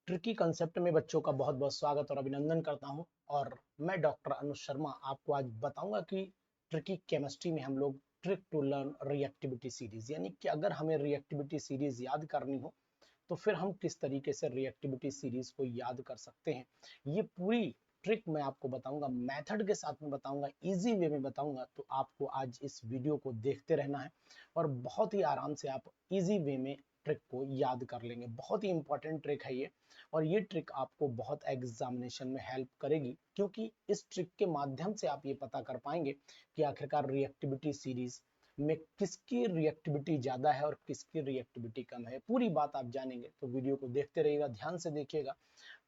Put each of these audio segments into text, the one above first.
Tricky concept में बच्चों का बहुत बहुत स्वागत और अभिनंदन करता हूं। और मैं डॉक्टर अनुज शर्मा आपको आज बताऊंगा कि ट्रिकी केमिस्ट्री में हम लोग trick to learn reactivity series, यानी कि अगर हमें रिएक्टिविटी सीरीज याद करनी हो तो फिर हम किस तरीके से रिएक्टिविटी सीरीज को याद कर सकते हैं। ये पूरी ट्रिक मैं आपको बताऊंगा, मेथड के साथ में बताऊंगा, इजी वे में बताऊंगा। तो आपको आज इस वीडियो को देखते रहना है और बहुत ही आराम से आप इजी वे में ट्रिक को याद कर लेंगे। बहुत ही इंपॉर्टेंट ट्रिक है ये, और ये ट्रिक आपको बहुत एग्जामिनेशन में हेल्प करेगी, क्योंकि इस ट्रिक के माध्यम से आप ये पता कर पाएंगे कि आखिरकार रिएक्टिविटी सीरीज में किसकी रिएक्टिविटी ज्यादा है और किसकी रिएक्टिविटी कम है। पूरी बात आप जानेंगे, तो वीडियो को देखते रहिएगा, ध्यान से देखिएगा।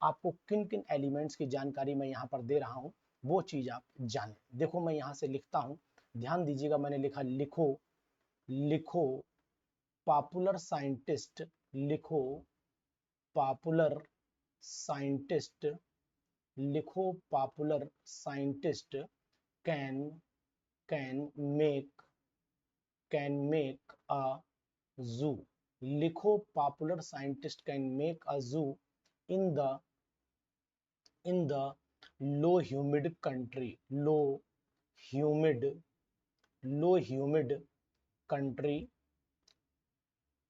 आपको किन किन एलिमेंट्स की जानकारी मैं यहाँ पर दे रहा हूँ वो चीज आप जाने। देखो मैं यहाँ से लिखता हूँ, ध्यान दीजिएगा। मैंने लिखा लिखो, लिखो पॉपुलर साइंटिस्ट, लिखो पॉपुलर साइंटिस्ट, लिखो popular scientist can can make can make a zoo। लिखो popular scientist can make a zoo in the in the low humid country, humid low humid country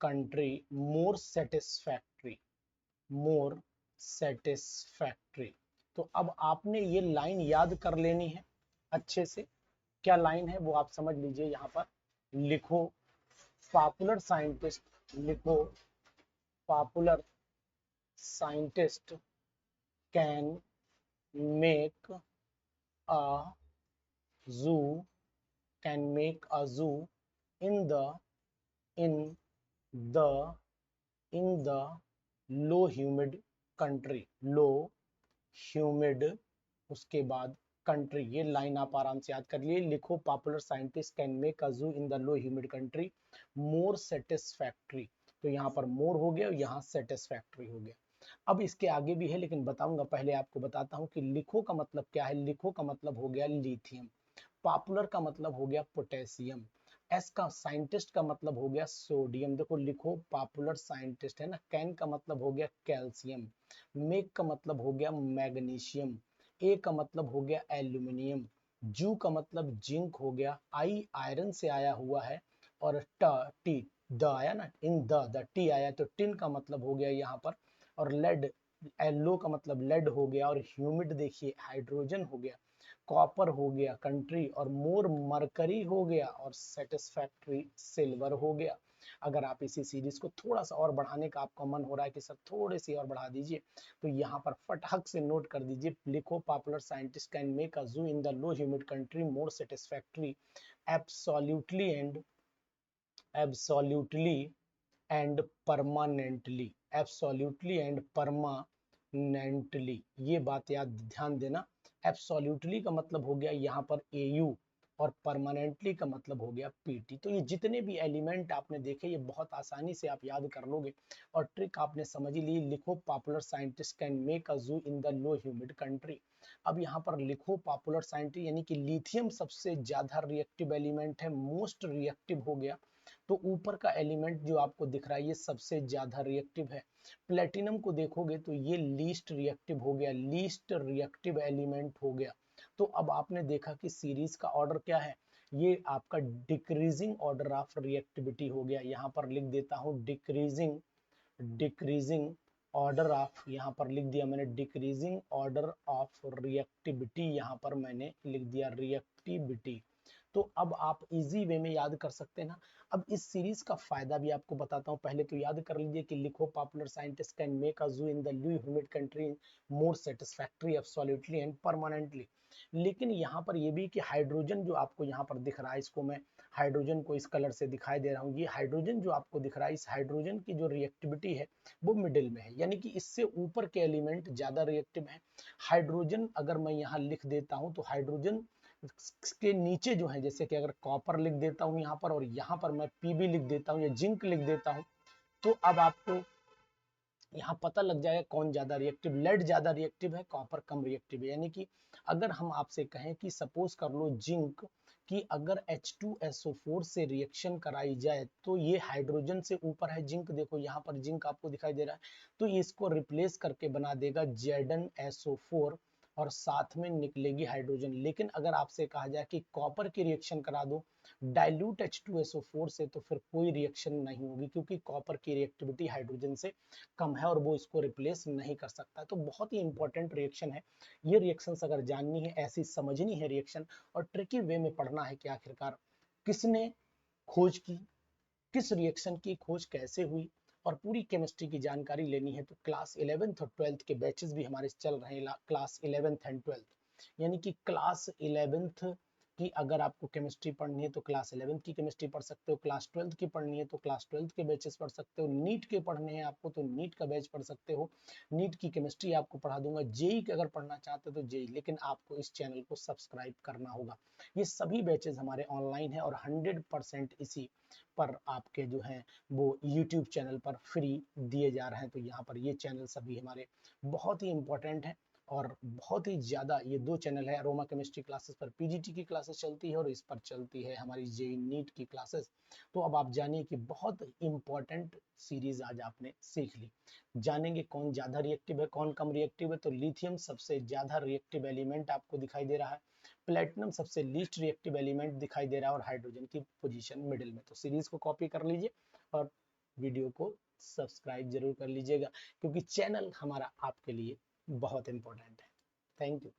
country more satisfactory, more satisfactory. तो अब आपने ये line याद कर लेनी है अच्छे से। क्या लाइन है वो आप समझ लीजिए। यहाँ पर लिखो पॉपुलर साइंटिस्ट, लिखो popular scientist can make a जू, can make a zoo in the in the in the low humid country, low humid, उसके बाद कंट्री। ये लाइन आप आराम से याद कर लिए। लिखो popular scientist can make a zoo in the low humid country more satisfactory. तो यहाँ पर मोर हो गया, यहाँ सेटिस्फैक्ट्री हो गया। अब इसके आगे भी है लेकिन बताऊंगा, पहले आपको बताता हूँ कि लिखो का मतलब क्या है। लिखो का मतलब हो गया लिथियम, पॉपुलर का मतलब हो गया पोटेशियम, एस का साइंटिस्ट का मतलब हो गया सोडियम। देखो लिखो पॉपुलर साइंटिस्ट है ना। कैन का मतलब हो गया कैल्शियम, मेक का मतलब हो गया मैग्नीशियम, ए का मतलब हो गया एल्यूमिनियम, जू का मतलब जिंक हो गया, आई आयरन से आया हुआ है, और टी द आया ना, इन द टी आया तो टिन का मतलब हो गया यहाँ पर, और लेड, एलो का मतलब लेड हो गया, और ह्यूमिड देखिए हाइड्रोजन हो गया, कॉपर हो गया कंट्री, और मोर मरकरी हो गया, और सेटिस्फैक्ट्री सिल्वर हो गया। अगर आप इसी सीरीज को थोड़ा सा और बढ़ाने का आपका मन हो रहा है कि सर थोड़े सी और बढ़ा दीजिए, तो यहाँ पर फटहक से नोट कर दीजिए। लिखो popular scientist can make a zoo in the low humid country more satisfactory absolutely absolutely and permanently, absolutely and permanently. ये बात याद ध्यान देना। एब्सोल्युटली का मतलब हो गया यहाँ पर एयू, और परमानेंटली का मतलब हो गया पीटी। तो ये जितने भी एलिमेंट आपने देखे ये बहुत आसानी से आप याद कर लोगे, और ट्रिक आपने समझ ही ली। लिखो popular scientist can make a zoo in the low humid country. अब यहाँ पर लिखो पॉपुलर साइंटिस्ट, यानी कि लिथियम सबसे ज्यादा रिएक्टिव एलिमेंट है, मोस्ट रिएक्टिव हो गया। तो ऊपर का एलिमेंट जो आपको दिख रहा है ये सबसे ज्यादा रिएक्टिव है। प्लेटिनम को देखोगे तो ये लीस्ट रिएक्टिव हो गया, लीस्ट रिएक्टिव एलिमेंट हो गया। तो अब आपने देखा कि सीरीज का ऑर्डर क्या है, ये आपका डिक्रीजिंग ऑर्डर ऑफ रिएक्टिविटी हो गया। यहाँ पर लिख देता हूँ डिक्रीजिंग, डिक्रीजिंग ऑर्डर ऑफ, यहाँ पर लिख दिया मैंने डिक्रीजिंग ऑर्डर ऑफ रिएक्टिविटी, यहाँ पर मैंने लिख दिया रिएक्टिविटी। तो अब आप इजी वे में याद कर सकते हैं ना। अब इस सीरीज का फायदा भी आपको बताता हूँ। पहले तो याद कर लीजिए कि लिखो popular scientist can make a zoo in the low humid country more satisfactory absolutely and permanently. लेकिन यहाँ पर ये भी कि हाइड्रोजन जो आपको यहाँ पर दिख रहा है, इसको मैं हाइड्रोजन को इस कलर से दिखाई दे रहा हूँ। ये हाइड्रोजन जो आपको दिख रहा है, इस हाइड्रोजन की जो रिएक्टिविटी है वो मिडिल में है, यानी कि इससे ऊपर के एलिमेंट ज्यादा रिएक्टिव है। हाइड्रोजन अगर मैं यहाँ लिख देता हूँ तो हाइड्रोजन के नीचे जो है, जैसे कि अगर कॉपर लिख देता हूं यहाँ पर, और यहाँ पर मैं पीबी लिख देता हूं या जिंक लिख देता हूं, तो अब आपको यहाँ पता लग जाएगा कौन ज्यादा रिएक्टिव। लेड ज्यादा रिएक्टिव है, कॉपर कम रिएक्टिव है। यानी कि अगर हम आपसे कहें कि सपोज कर लो जिंक कि अगर H2SO4 से रिएक्शन कराई जाए तो ये हाइड्रोजन से ऊपर है जिंक, देखो यहाँ पर जिंक आपको दिखाई दे रहा है, तो ये इसको रिप्लेस करके बना देगा Zn SO4 और साथ में निकलेगी हाइड्रोजन। लेकिन अगर आपसे कहा जाए कि कॉपर की रिएक्शन करा दो डाइल्यूट H2SO4 से, तो फिर कोई रिएक्शन नहीं होगी, क्योंकि कॉपर की रिएक्टिविटी हाइड्रोजन से कम है और वो इसको रिप्लेस नहीं कर सकता। तो बहुत ही इंपॉर्टेंट रिएक्शन है ये। रिएक्शंस अगर जाननी है, ऐसी समझनी है रिएक्शन, और ट्रिकी वे में पढ़ना है कि आखिरकार किसने खोज की, किस रिएक्शन की खोज कैसे हुई, और पूरी केमिस्ट्री की जानकारी लेनी है, तो क्लास 11th और 12th के बैचेस भी हमारे चल रहे हैं, क्लास 11th एंड 12th। यानी कि क्लास 11th की अगर आपको केमिस्ट्री पढ़नी है तो क्लास 11th की केमिस्ट्री पढ़ सकते हो, क्लास 12th की पढ़नी है तो क्लास 12th के बैचेस पढ़ सकते हो, नीट के पढ़ने हैं आपको तो नीट का बैच पढ़ सकते हो, नीट की केमिस्ट्री आपको पढ़ा दूंगा। जेई के अगर पढ़ना चाहते हो तो जेई, लेकिन आपको इस चैनल को सब्सक्राइब करना होगा। ये सभी बैचेस हमारे ऑनलाइन है और 100% इसी पर आपके जो है वो YouTube चैनल पर फ्री दिए जा रहे हैं। तो यहाँ पर ये चैनल सभी हमारे बहुत ही इंपॉर्टेंट है, और बहुत ही ज्यादा ये दो चैनल है। अरोमा केमिस्ट्री क्लासेस पर पीजीटी की क्लासेस चलती है और इस पर चलती है हमारी जेई नीट की क्लासेस। तो अब आप जानिए कि बहुत इंपॉर्टेंट सीरीज आज आपने सीख ली। जानेंगे कौन ज्यादा रिएक्टिव है कौन कम रिएक्टिव है। तो लिथियम सबसे ज्यादा रिएक्टिव एलिमेंट आपको दिखाई दे रहा है, प्लेटिनम सबसे लीस्ट रिएक्टिव एलिमेंट दिखाई दे रहा है, और हाइड्रोजन की पोजीशन मिडिल में। तो सीरीज को कॉपी कर लीजिए और वीडियो को सब्सक्राइब जरूर कर लीजिएगा, क्योंकि चैनल हमारा आपके लिए बहुत इंपॉर्टेंट है। Thank you.